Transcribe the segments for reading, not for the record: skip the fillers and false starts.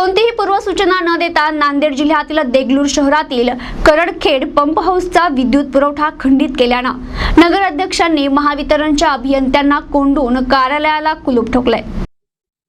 कोणतीही पूर्वसूचना न देता नांदेड जिल्ह्यातील देगलूर शहरातील करडखेड पंप हाऊसचा विद्युत पुरवठा खंडित केल्यानं नगराध्यक्षांनी महावितरणच्या अभियंत्यांना कोंडून कार्यालयाला कुलूप ठोकले।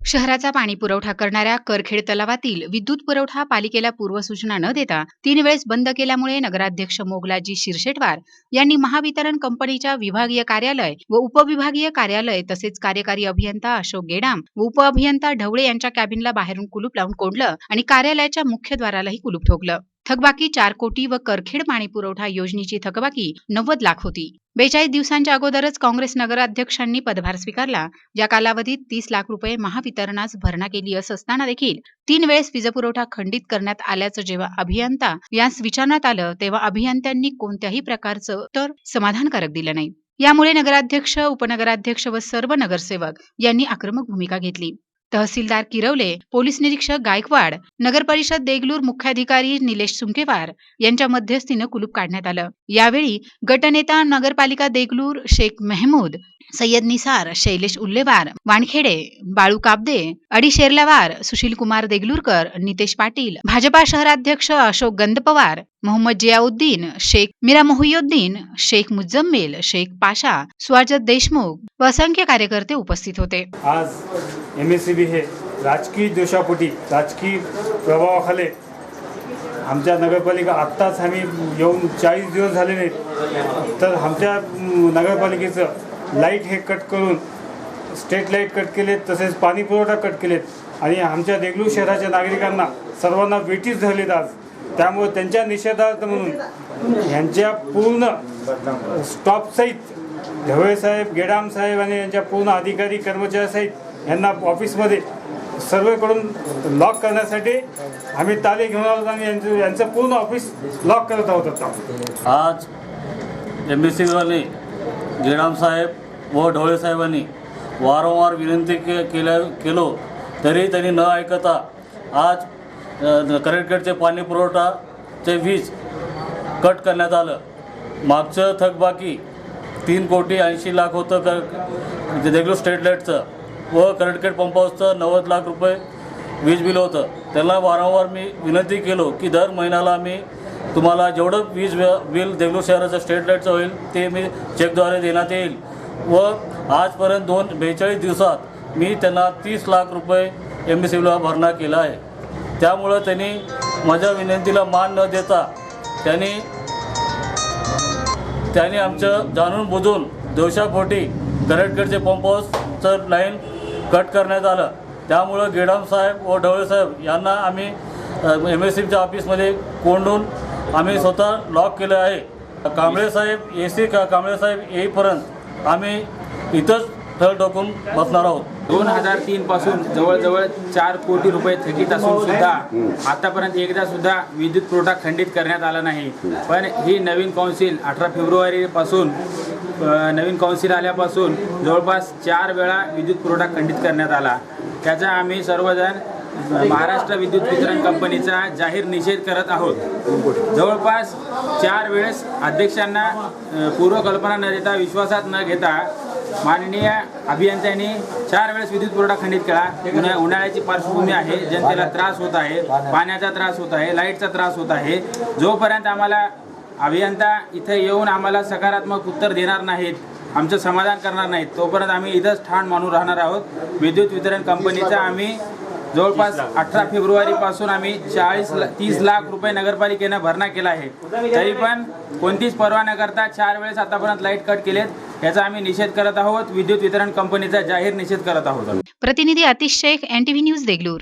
शहराचा पाणी पुरवठा करणाऱ्या करखेड तलावातील विद्युत पुरवठा पालिकेला पूर्वसूचना न देता 3 वेळेस बंद केल्यामुळे नगराध्यक्ष मोगलाजी शिरशेटवार यांनी महावितरण कंपनीच्या विभागीय कार्यालय व उपविभागीय कार्यालय तसेच कार्यकारी अभियंता अशोक गेडाम व उपअभियंता ढवळे यांच्या कॅबिनला बाहेरून कुलूप लावून कोंडलं आणि कार्यालयाच्या मुख्य द्वारालाही कुलूप ठोकलं। थकबाकी 4 कोटी व करखेड पाणी पुरवठा योजनेची थकबाकी 90 लाख होती। 42 दिवसांच्या अगोदरच काँग्रेस नगराध्यक्षांनी पदभार स्वीकारला। या कालावधीत 30 लाख रुपये महावितरणास भरणा केली असताना देखील 3 वेळेस वीजपुरवठा खंडित करण्यात आल्याचं जेव्हा अभियंता यास विचारण्यात आलं तेव्हा अभियंत्यांनी कोणत्याही प्रकारचं उत्तर समाधानकारक दिलं नाही। यामुळे नगराध्यक्ष, उपनगराध्यक्ष व सर्व नगरसेवक यांनी आक्रमक भूमिका घेतली। तहसीलदार किरवले, पोलीस निरीक्षक गायकवाड, नगर परिषद देगलूर मुख्याधिकारी निलेश सुंकेवार यांच्या मध्यस्थीने कुलूप काढण्यात आलं। यावेळी गटनेता नगरपालिका देगलूर शेख मेहमूद, सय्यद निसार, शैलेश उल्लेवार, वानखेडे, बाळू काबदे, अडी शेरलावार, सुशील कुमार देगलूरकर, नितेश पाटील, भाजपा शहराध्यक्ष अशोक गंदपवार, मोहम्मद जियाउद्दीन, शेख मीरा मोहिउद्दीन, शेख मुजम्मिल, शेख पाशा, स्वाजद देशमुख व असंख्य कार्यकर्ते उपस्थित होते। आज एमएससीबी हे राजकीय दोषापोटी, राजकीय प्रभावाखाली आमच्या नगरपालिका आत्ताच आम्ही येऊन 40 दिवस झाले नाहीत, तर आमच्या नगरपालिकेचं लाईट हे कट करून स्ट्रीट लाईट कट केलेत, तसेच पाणी पुरवठा कट केलेत आणि आमच्या देगलूर शहराच्या नागरिकांना सर्वांना वेटीस धरलेत आज। त्यामुळे त्यांच्या निषेधार्थ म्हणून यांच्या पूर्ण स्टॉपसहित ढवळे साहेब, गेडाम साहेब आणि यांच्या पूर्ण अधिकारी कर्मचाऱ्यासहित यांना ऑफिसमध्ये सर्वेकडून लॉक करण्यासाठी आम्ही ताले घेऊन आलो आणि यांचं पूर्ण ऑफिस लॉक करत आहोत। आता आज एमबीसीवाले गेडाम साहेब व ढवळे साहेबांनी वारंवार विनंती केलो तरी त्यांनी न ऐकता आज करडखेडचे पाणी पुरवठाचे वीज कट करण्यात आलं। मागचं थकबाकी 3 कोटी 80 लाख होतं देगलूर स्ट्रीट लाईटचं व करडखेड पंप हाऊसचं 90 लाख रुपये वीज बिल होतं। त्याला वारंवार मी विनंती केलो की दर महिन्याला मी तुम्हाला जेवढं वीज बिल देगलूर शहराचं स्ट्रीट लाईटचं होईल ते मी चेकद्वारे देण्यात येईल व आजपर्यंत 42 दिवसात मी त्यांना 30 लाख रुपये एमबीसीला भरणा केला आहे। त्यामुळं त्यांनी माझ्या विनंतीला मान न देता त्यांनी आमचं जाणून बुजून दोषापोटी करडखेडचे पंप हाऊसचं लाईन कट करण्यात आलं। त्यामुळं गेडाम साहेब व ढवळे साहेब यांना आम्ही एमएससीच्या ऑफिसमध्ये कोंडून आम्ही स्वतः लॉक केलं आहे। कांबळे साहेब कांबळे साहेब येईपर्यंत आम्ही इथंच थळ ठोकून बसणार आहोत। 2003 पासून जवळजवळ 4 कोटी रुपये थकीत असून सुद्धा आतापर्यंत एकदा सुद्धा विद्युत पुरवठा खंडित करण्यात आला नाही। पण ही नवीन काउन्सिल 18 फेब्रुवारीपासून नवीन काउन्सिल आल्यापासून जवळपास 4 वेळा विद्युत पुरवठा खंडित करण्यात आला। त्याचा आम्ही सर्वजण महाराष्ट्र विद्युत वितरण कंपनीचा जाहीर निषेध करत आहोत। जवळपास 4 वेळेस अध्यक्षांना पूर्वकल्पना न देता, विश्वासात न घेता माननीय अभियंत्यांनी 4 वेळेस विद्युत पुरवठा खंडित केला। उन्हाळ्याची पार्श्वभूमी आहे, जनतेला त्रास होत आहे, पाण्याचा त्रास होत आहे, लाईटचा त्रास होत आहे। जोपर्यंत आम्हाला अभियंता इथे येऊन आम्हाला सकारात्मक उत्तर देणार नाहीत, आमचं समाधान करणार नाहीत, तोपर्यंत आम्ही इथंच ठाण मानून राहणार आहोत। विद्युत वितरण कंपनीचा आम्ही जवळपास 18 फेब्रुवारीपासून आम्ही 30 लाख रुपये नगरपालिकेनं भरणा केला आहे, तरी पण कोणतीच पर्वा न करता 4 वेळेस आतापर्यंत लाईट कट केलेत। याचा आम्ही निषेध करत आहोत, विद्युत वितरण कंपनीचा जाहीर निषेध करत आहोत। प्रतिनिधी आतिश शेख, NTV न्यूज देगलूर।